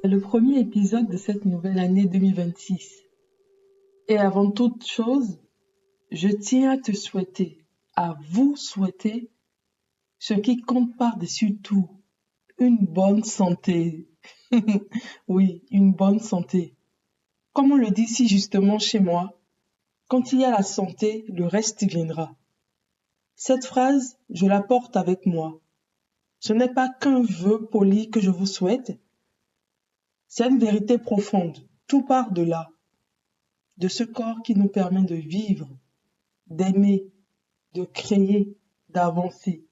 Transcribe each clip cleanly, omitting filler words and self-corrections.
C'est le premier épisode de cette nouvelle année 2026. Et avant toute chose, je tiens à te souhaiter, à vous souhaiter, ce qui compte par-dessus tout, une bonne santé. Oui, une bonne santé. Comme on le dit si justement chez moi, quand il y a la santé, le reste viendra. Cette phrase, je la porte avec moi. Ce n'est pas qu'un vœu poli que je vous souhaite, c'est une vérité profonde. Tout part de là, de ce corps qui nous permet de vivre, d'aimer, de créer, d'avancer.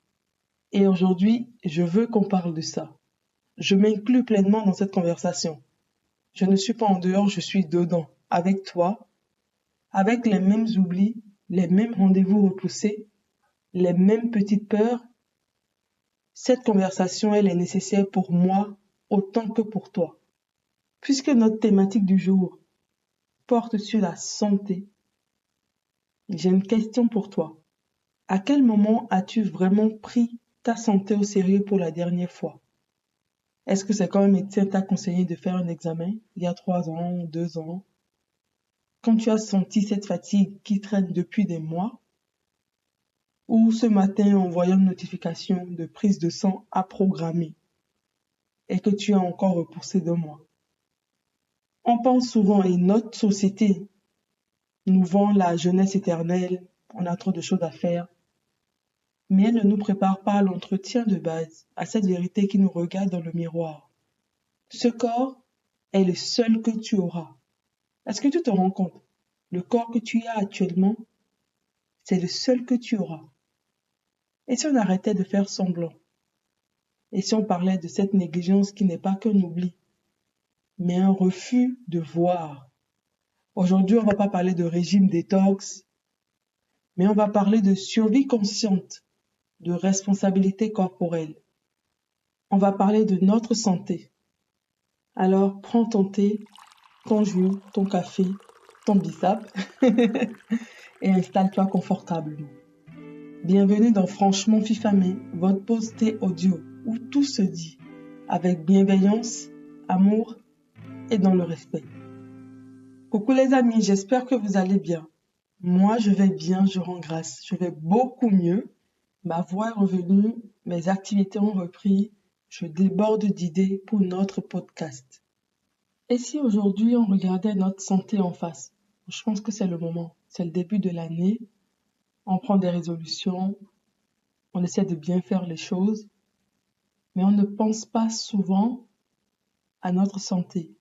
Et aujourd'hui, je veux qu'on parle de ça. Je m'inclus pleinement dans cette conversation. Je ne suis pas en dehors, je suis dedans, avec toi, avec les mêmes oublis, les mêmes rendez-vous repoussés, les mêmes petites peurs. Cette conversation, elle est nécessaire pour moi autant que pour toi. Puisque notre thématique du jour porte sur la santé, j'ai une question pour toi. À quel moment as-tu vraiment pris ta santé au sérieux pour la dernière fois? Est-ce que c'est quand un médecin t'a conseillé de faire un examen il y a 3 ans ou 2 ans? Quand tu as senti cette fatigue qui traîne depuis des mois? Ou ce matin en voyant une notification de prise de sang à programmer et que tu as encore repoussé de mois? On pense souvent, et notre société nous vend la jeunesse éternelle, on a trop de choses à faire, mais elle ne nous prépare pas à l'entretien de base, à cette vérité qui nous regarde dans le miroir. Ce corps est le seul que tu auras. Est-ce que tu te rends compte? Le corps que tu as actuellement, c'est le seul que tu auras. Et si on arrêtait de faire semblant? Et si on parlait de cette négligence qui n'est pas qu'un oubli, mais un refus de voir? Aujourd'hui, on ne va pas parler de régime détox, mais on va parler de survie consciente, de responsabilité corporelle. On va parler de notre santé. Alors, prends ton thé, ton jus, ton café, ton bissap et installe-toi confortablement. Bienvenue dans Franchement Fifamé, votre pause thé audio où tout se dit avec bienveillance, amour et dans le respect. Coucou les amis, j'espère que vous allez bien. Moi, je vais bien, je rends grâce. Je vais beaucoup mieux. Ma voix est revenue, mes activités ont repris. Je déborde d'idées pour notre podcast. Et si aujourd'hui on regardait notre santé en face? Je pense que c'est le moment. C'est le début de l'année. On prend des résolutions. On essaie de bien faire les choses. Mais on ne pense pas souvent à notre santé.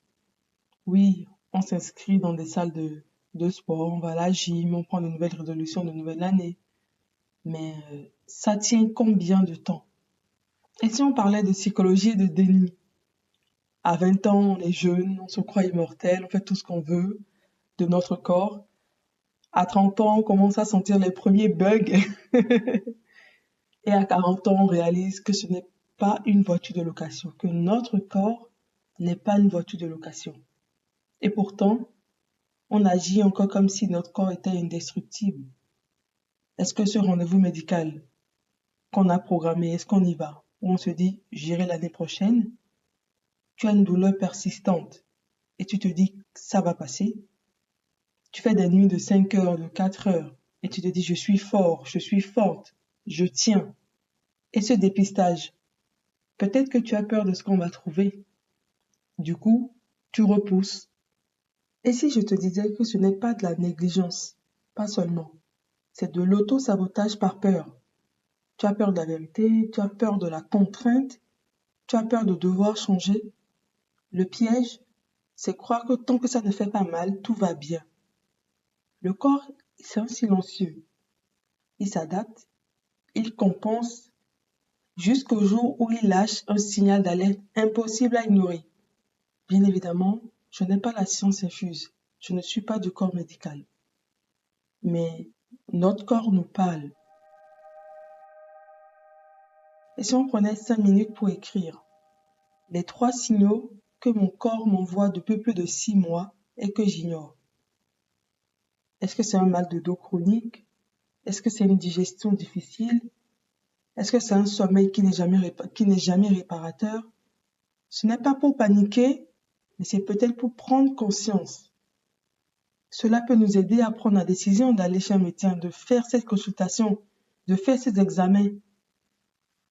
Oui, on s'inscrit dans des salles de sport, on va à la gym, on prend de nouvelles résolutions de nouvelle année. Mais ça tient combien de temps? Et si on parlait de psychologie et de déni? À 20 ans, on est jeune, on se croit immortel, on fait tout ce qu'on veut de notre corps. À 30 ans, on commence à sentir les premiers bugs. Et à 40 ans, on réalise que ce n'est pas une voiture de location, que notre corps n'est pas une voiture de location. Et pourtant, on agit encore comme si notre corps était indestructible. Est-ce que ce rendez-vous médical qu'on a programmé, est-ce qu'on y va? Ou on se dit, j'irai l'année prochaine? Tu as une douleur persistante et tu te dis, ça va passer. Tu fais des nuits de 5 heures, de 4 heures et tu te dis, je suis fort, je suis forte, je tiens. Et ce dépistage, peut-être que tu as peur de ce qu'on va trouver. Du coup, tu repousses. Et si je te disais que ce n'est pas de la négligence, pas seulement, c'est de l'auto-sabotage par peur. Tu as peur de la vérité, tu as peur de la contrainte, tu as peur de devoir changer. Le piège, c'est croire que tant que ça ne fait pas mal, tout va bien. Le corps, c'est un silencieux. Il s'adapte, il compense jusqu'au jour où il lâche un signal d'alerte impossible à ignorer. Bien évidemment, je n'ai pas la science infuse. Je ne suis pas du corps médical. Mais notre corps nous parle. Et si on prenait 5 minutes pour écrire les 3 signaux que mon corps m'envoie depuis plus de 6 mois et que j'ignore? Est-ce que c'est un mal de dos chronique? Est-ce que c'est une digestion difficile? Est-ce que c'est un sommeil qui n'est jamais réparateur? Ce n'est pas pour paniquer, mais c'est peut-être pour prendre conscience. Cela peut nous aider à prendre la décision d'aller chez un médecin, de faire cette consultation, de faire ces examens.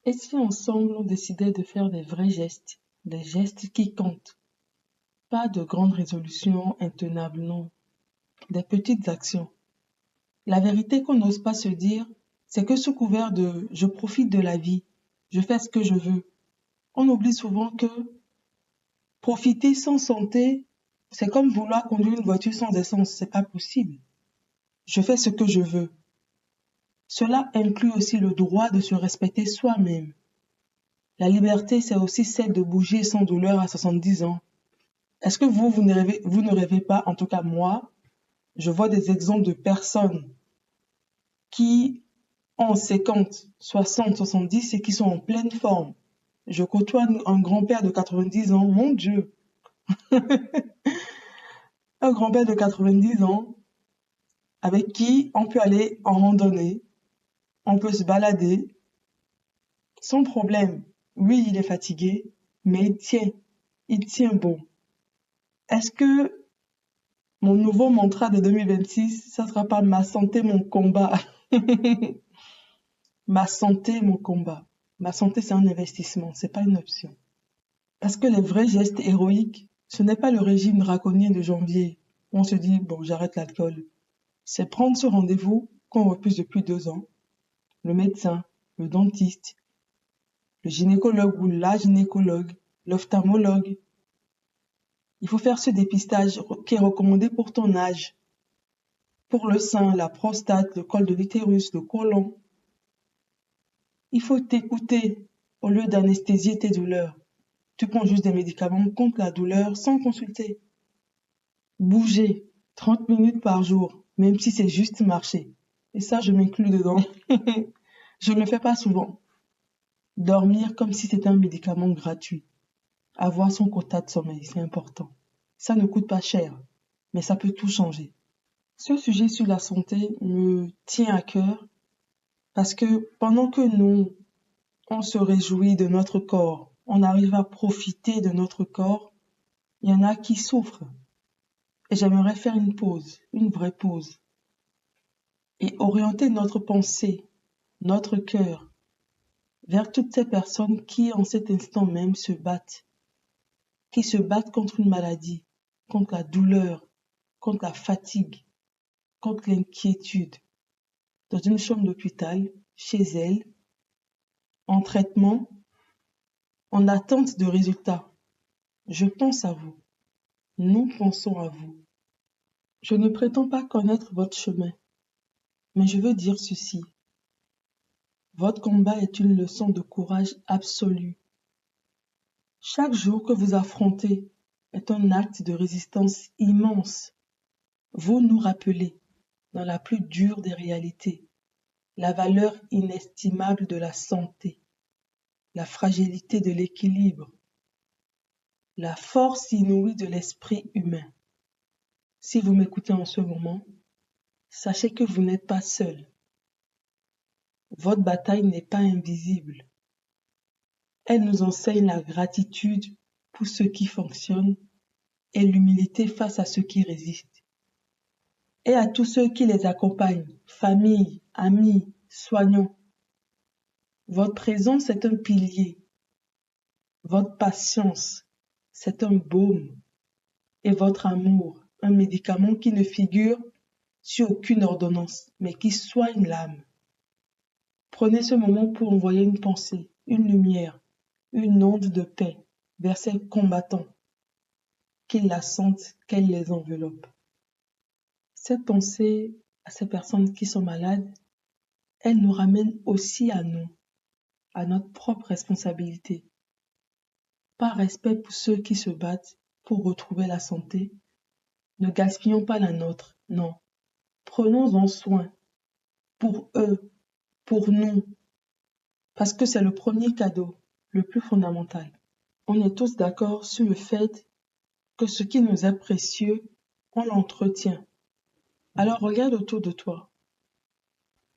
Et si ensemble on décidait de faire des vrais gestes, des gestes qui comptent, pas de grandes résolutions intenables, non, des petites actions. La vérité qu'on n'ose pas se dire, c'est que sous couvert de « je profite de la vie, je fais ce que je veux », on oublie souvent que profiter sans santé, c'est comme vouloir conduire une voiture sans essence, c'est pas possible. Je fais ce que je veux. Cela inclut aussi le droit de se respecter soi-même. La liberté, c'est aussi celle de bouger sans douleur à 70 ans. Est-ce que vous ne rêvez pas, en tout cas moi, je vois des exemples de personnes qui ont 50, 60, 70 et qui sont en pleine forme. Je côtoie un grand-père de 90 ans, mon Dieu. Un grand-père de 90 ans avec qui on peut aller en randonnée, on peut se balader sans problème. Oui, il est fatigué, mais il tient bon. Est-ce que mon nouveau mantra de 2026, ça sera pas ma santé, mon combat? Ma santé, mon combat. Ma santé, c'est un investissement, c'est pas une option. Parce que les vrais gestes héroïques, ce n'est pas le régime draconien de janvier où on se dit, bon, j'arrête l'alcool. C'est prendre ce rendez-vous qu'on refuse depuis 2 ans. Le médecin, le dentiste, le gynécologue ou la gynécologue, l'ophtalmologue. Il faut faire ce dépistage qui est recommandé pour ton âge. Pour le sein, la prostate, le col de l'utérus, le côlon. Il faut t'écouter au lieu d'anesthésier tes douleurs. Tu prends juste des médicaments contre la douleur sans consulter. Bouger 30 minutes par jour, même si c'est juste marcher. Et ça, je m'inclus dedans. Je ne le fais pas souvent. Dormir comme si c'était un médicament gratuit. Avoir son quota de sommeil, c'est important. Ça ne coûte pas cher, mais ça peut tout changer. Ce sujet sur la santé me tient à cœur parce que pendant que nous, on se réjouit de notre corps, on arrive à profiter de notre corps, il y en a qui souffrent. Et j'aimerais faire une pause, une vraie pause, et orienter notre pensée, notre cœur, vers toutes ces personnes qui, en cet instant même, se battent, qui se battent contre une maladie, contre la douleur, contre la fatigue, contre l'inquiétude, dans une chambre d'hôpital, chez elles, en traitement, en attente de résultats. Je pense à vous. Nous pensons à vous. Je ne prétends pas connaître votre chemin, mais je veux dire ceci. Votre combat est une leçon de courage absolu. Chaque jour que vous affrontez est un acte de résistance immense. Vous nous rappelez, dans la plus dure des réalités, la valeur inestimable de la santé, la fragilité de l'équilibre, la force inouïe de l'esprit humain. Si vous m'écoutez en ce moment, sachez que vous n'êtes pas seul. Votre bataille n'est pas invisible. Elle nous enseigne la gratitude pour ce qui fonctionne et l'humilité face à ceux qui résistent. Et à tous ceux qui les accompagnent, famille, amis, soignants. Votre présence est un pilier. Votre patience, c'est un baume. Et votre amour, un médicament qui ne figure sur aucune ordonnance, mais qui soigne l'âme. Prenez ce moment pour envoyer une pensée, une lumière, une onde de paix vers ces combattants, qu'ils la sentent, qu'elle les enveloppe. Cette pensée à ces personnes qui sont malades, elle nous ramène aussi à nous, à notre propre responsabilité. Par respect pour ceux qui se battent pour retrouver la santé, ne gaspillons pas la nôtre, non. Prenons-en soin, pour eux, pour nous, parce que c'est le premier cadeau, le plus fondamental. On est tous d'accord sur le fait que ce qui nous est précieux, on l'entretient. Alors regarde autour de toi.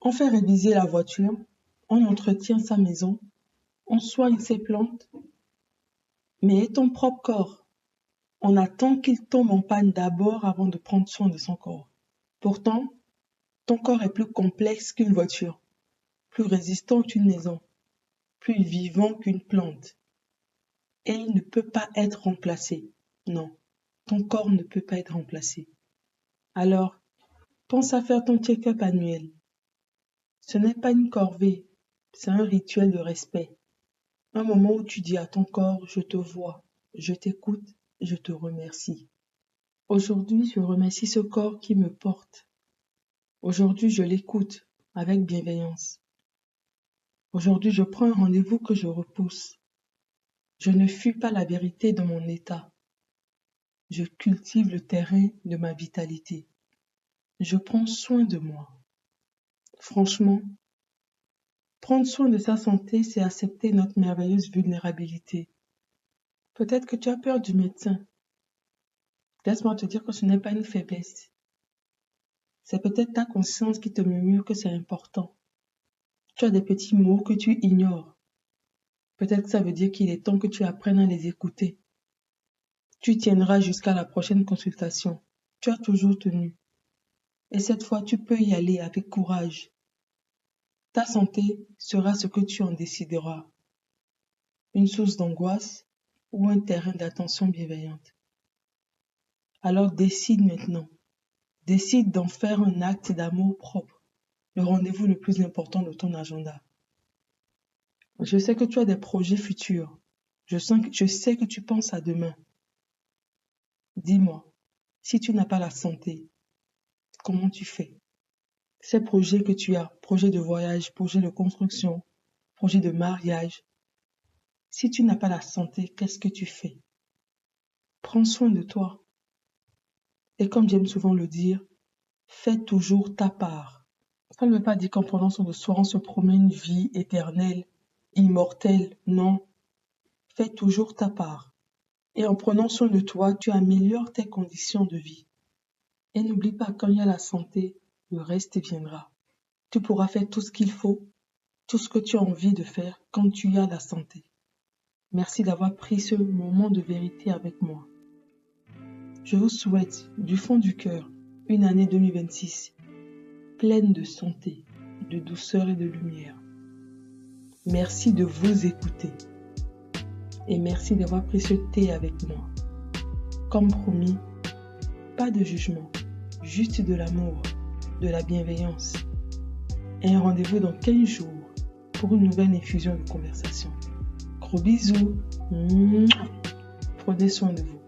On fait réviser la voiture, on entretient sa maison, on soigne ses plantes. Mais et ton propre corps? On attend qu'il tombe en panne d'abord avant de prendre soin de son corps. Pourtant, ton corps est plus complexe qu'une voiture, plus résistant qu'une maison, plus vivant qu'une plante. Et il ne peut pas être remplacé. Non, ton corps ne peut pas être remplacé. Alors, pense à faire ton check-up annuel. Ce n'est pas une corvée, c'est un rituel de respect. Un moment où tu dis à ton corps, je te vois, je t'écoute, je te remercie. Aujourd'hui, je remercie ce corps qui me porte. Aujourd'hui, je l'écoute avec bienveillance. Aujourd'hui, je prends un rendez-vous que je repousse. Je ne fuis pas la vérité de mon état. Je cultive le terrain de ma vitalité. Je prends soin de moi. Franchement, prendre soin de sa santé, c'est accepter notre merveilleuse vulnérabilité. Peut-être que tu as peur du médecin. Laisse-moi te dire que ce n'est pas une faiblesse. C'est peut-être ta conscience qui te murmure que c'est important. Tu as des petits mots que tu ignores. Peut-être que ça veut dire qu'il est temps que tu apprennes à les écouter. Tu tiendras jusqu'à la prochaine consultation. Tu as toujours tenu. Et cette fois, tu peux y aller avec courage. Ta santé sera ce que tu en décideras. Une source d'angoisse ou un terrain d'attention bienveillante. Alors décide maintenant. Décide d'en faire un acte d'amour propre, le rendez-vous le plus important de ton agenda. Je sais que tu as des projets futurs. Je sais que tu penses à demain. Dis-moi, si tu n'as pas la santé, comment tu fais? Ces projets que tu as, projets de voyage, projets de construction, projets de mariage, si tu n'as pas la santé, qu'est-ce que tu fais? Prends soin de toi. Et comme j'aime souvent le dire, fais toujours ta part. Ça ne veut pas dire qu'en prenant soin de soi, on se promet une vie éternelle, immortelle, non. Fais toujours ta part. Et en prenant soin de toi, tu améliores tes conditions de vie. Et n'oublie pas, quand il y a la santé, le reste viendra. Tu pourras faire tout ce qu'il faut, tout ce que tu as envie de faire quand tu as la santé. Merci d'avoir pris ce moment de vérité avec moi. Je vous souhaite, du fond du cœur, une année 2026 pleine de santé, de douceur et de lumière. Merci de vous écouter. Et merci d'avoir pris ce thé avec moi. Comme promis, pas de jugement, juste de l'amour, de la bienveillance. Et un rendez-vous dans 15 jours pour une nouvelle infusion de conversation. Gros bisous. Prenez soin de vous.